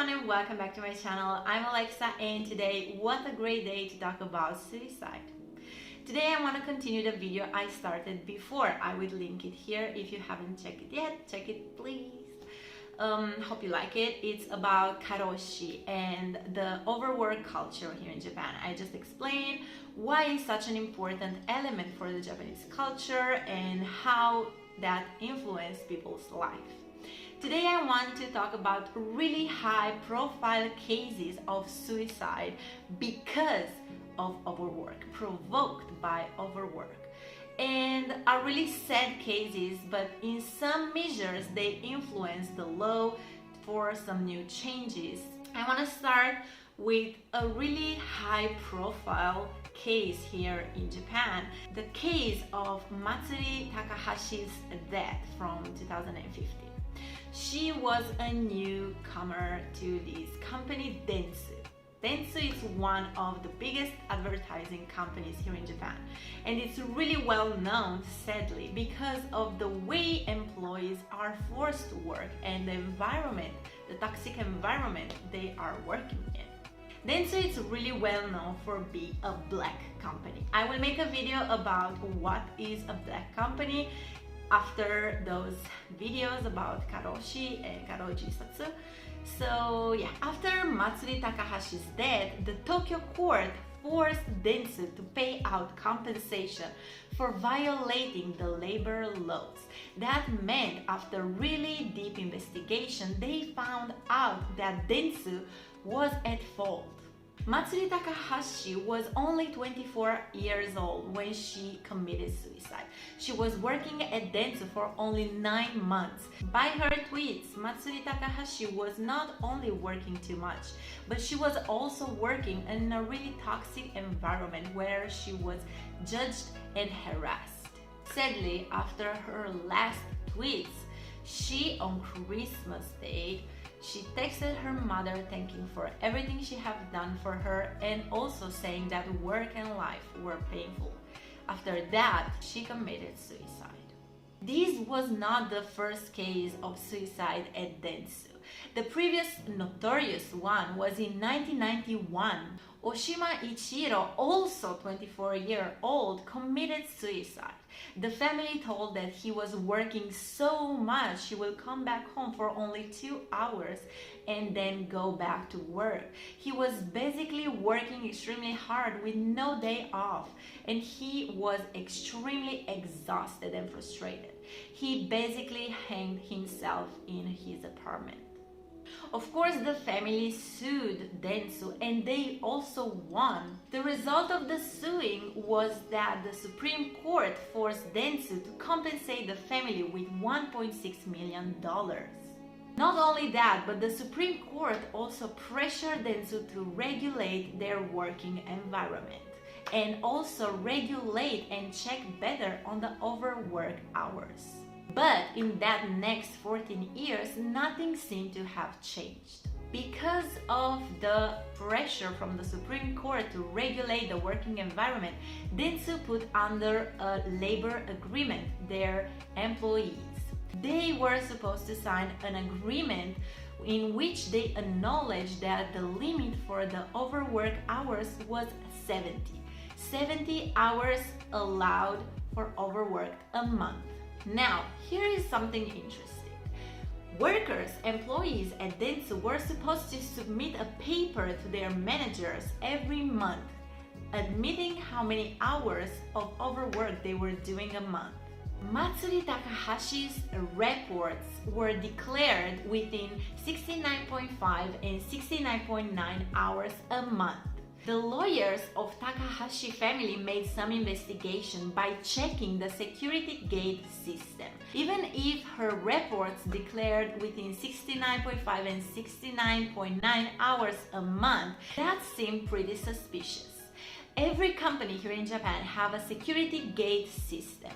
everyone and welcome back to my channel. I'm Alexa and today, what a great day to talk about suicide. Today I want to continue the video I started before. I will link it here. If you haven't checked it yet, check it please. Hope you like it. It's about karoshi and the overwork culture here in Japan. I just explained why it's such an important element for the Japanese culture and how that influenced people's life. Today I want to talk about really high profile cases of suicide because of overwork, provoked by overwork. And are really sad cases, but in some measures they influence the law for some new changes. I want to start with a really high profile case here in Japan, the case of Matsuri Takahashi's death from 2015. She was a newcomer to this company, Dentsu. Dentsu is one of the biggest advertising companies here in Japan, and it's really well known, sadly, because of the way employees are forced to work and the environment, the toxic environment they are working in. Dentsu is really well known for being a black company. I will make a video about what is a black company after those videos about karoshi and karoji satsu. So yeah, after Matsuri Takahashi's death, the Tokyo court forced Dentsu to pay out compensation for violating the labor laws. That meant after really deep investigation, they found out that Dentsu was at fault. Matsuri Takahashi was only 24 years old when she committed suicide. She was working at Dentsu for only 9 months. By her tweets, Matsuri Takahashi was not only working too much, but she was also working in a really toxic environment where she was judged and harassed. Sadly, after her last tweets, she on Christmas Day, she texted her mother thanking for everything she had done for her and also saying that work and life were painful. After that, she committed suicide. This was not the first case of suicide at Dentsu. The previous notorious one was in 1991. Oshima Ichiro, also 24-year-old, committed suicide. The family told that he was working so much he will come back home for only 2 hours and then go back to work. He was basically working extremely hard with no day off, and he was extremely exhausted and frustrated. He basically hanged himself in his apartment. Of course, the family sued Dentsu and they also won. The result of the suing was that the Supreme Court forced Dentsu to compensate the family with $1.6 million. Not only that, but the Supreme Court also pressured Dentsu to regulate their working environment and also regulate and check better on the overwork hours. But in that next 14 years, nothing seemed to have changed. Because of the pressure from the Supreme Court to regulate the working environment, Dentsu put under a labor agreement their employees. They were supposed to sign an agreement in which they acknowledged that the limit for the overwork hours was 70. 70 hours allowed for overworked a month. Now, here is something interesting. Workers, employees at Dentsu were supposed to submit a paper to their managers every month, admitting how many hours of overwork they were doing a month. Matsuri Takahashi's reports were declared within 69.5 and 69.9 hours a month. The lawyers of Takahashi family made some investigation by checking the security gate system. Even if her reports declared within 69.5 and 69.9 hours a month, that seemed pretty suspicious. Every company here in Japan have a security gate system.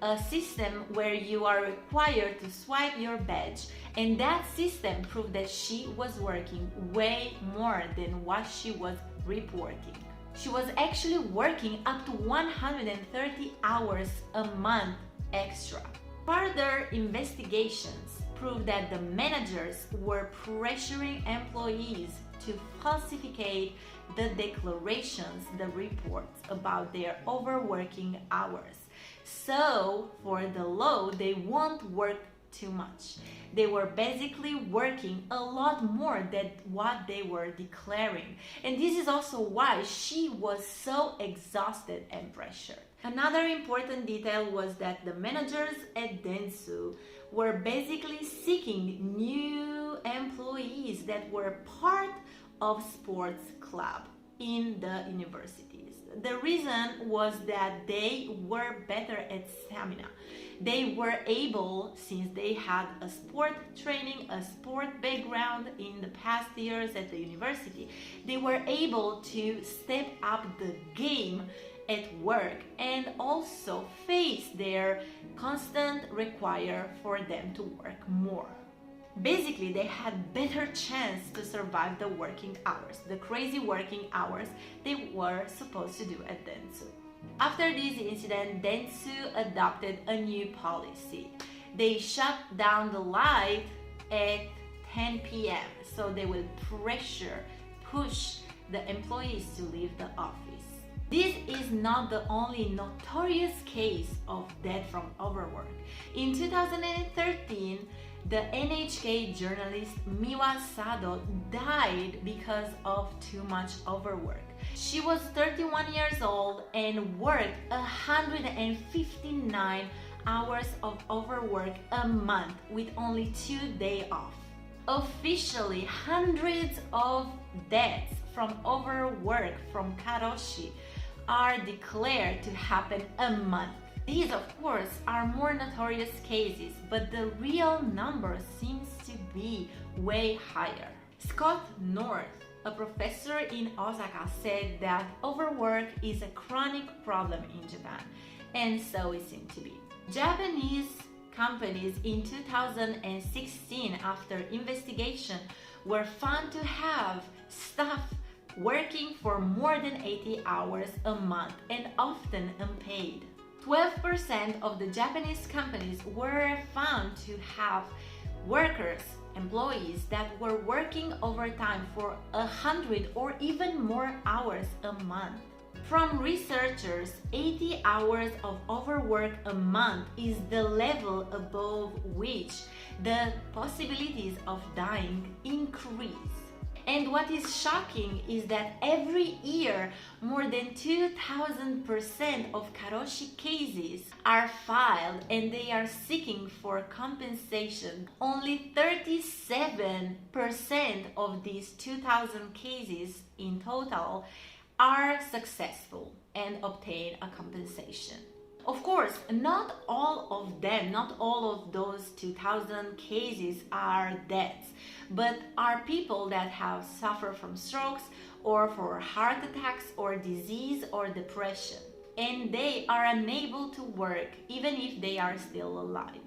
A system where you are required to swipe your badge, and that system proved that she was working way more than what she was reporting. She was actually working up to 130 hours a month extra. Further investigations proved that the managers were pressuring employees to falsificate the declarations, the reports about their overworking hours. So, for the law, they won't work too much. They were basically working a lot more than what they were declaring. And this is also why she was so exhausted and pressured. Another important detail was that the managers at Dentsu were basically seeking new employees that were part of sports club in the universities. The reason was that they were better at stamina. They were able, since they had a sport training, a sport background in the past years at the university, they were able to step up the game at work and also face their constant require for them to work more. Basically, they had better chance to survive the working hours, the crazy working hours they were supposed to do at Dentsu. After this incident, Dentsu adopted a new policy. They shut down the light at 10 p.m. so they will push the employees to leave the office. This is not the only notorious case of death from overwork. In 2013, the NHK journalist Miwa Sado died because of too much overwork. She was 31 years old and worked 159 hours of overwork a month with only 2 days off. Officially, hundreds of deaths from overwork from karoshi are declared to happen a month. These, of course, are more notorious cases, but the real number seems to be way higher. Scott North, a professor in Osaka, said that overwork is a chronic problem in Japan, and so it seemed to be. Japanese companies in 2016, after investigation, were found to have staff working for more than 80 hours a month and often unpaid. 12% of the Japanese companies were found to have workers, employees that were working overtime for 100 or even more hours a month. From researchers, 80 hours of overwork a month is the level above which the possibilities of dying increase. And what is shocking is that every year, more than 2,000% of karoshi cases are filed and they are seeking for compensation. Only 37% of these 2,000 cases in total are successful and obtain a compensation. Of course, not all of them, not all of those 2,000 cases are deaths, but are people that have suffered from strokes or for heart attacks or disease or depression, and they are unable to work even if they are still alive.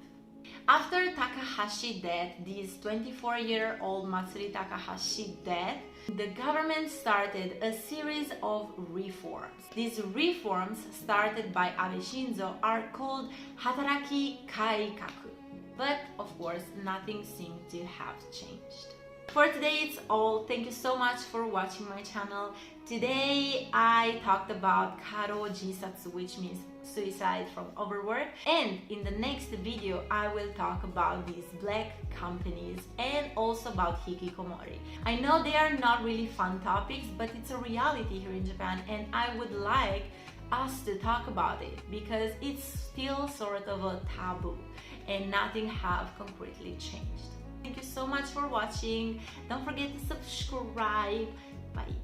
After Takahashi's death, this 24-year-old Matsuri Takahashi death, the government started a series of reforms. These reforms, started by Abe Shinzo, are called Hataraki Kaikaku. But of course, nothing seemed to have changed. For today, it's all. Thank you so much for watching my channel. Today, I talked about Karo Jisatsu, which means suicide from overwork. And in the next video, I will talk about these black companies and also about hikikomori. I know they are not really fun topics, but it's a reality here in Japan, and I would like us to talk about it because it's still sort of a taboo and nothing have concretely changed. Thank you so much for watching. Don't forget to subscribe. Bye.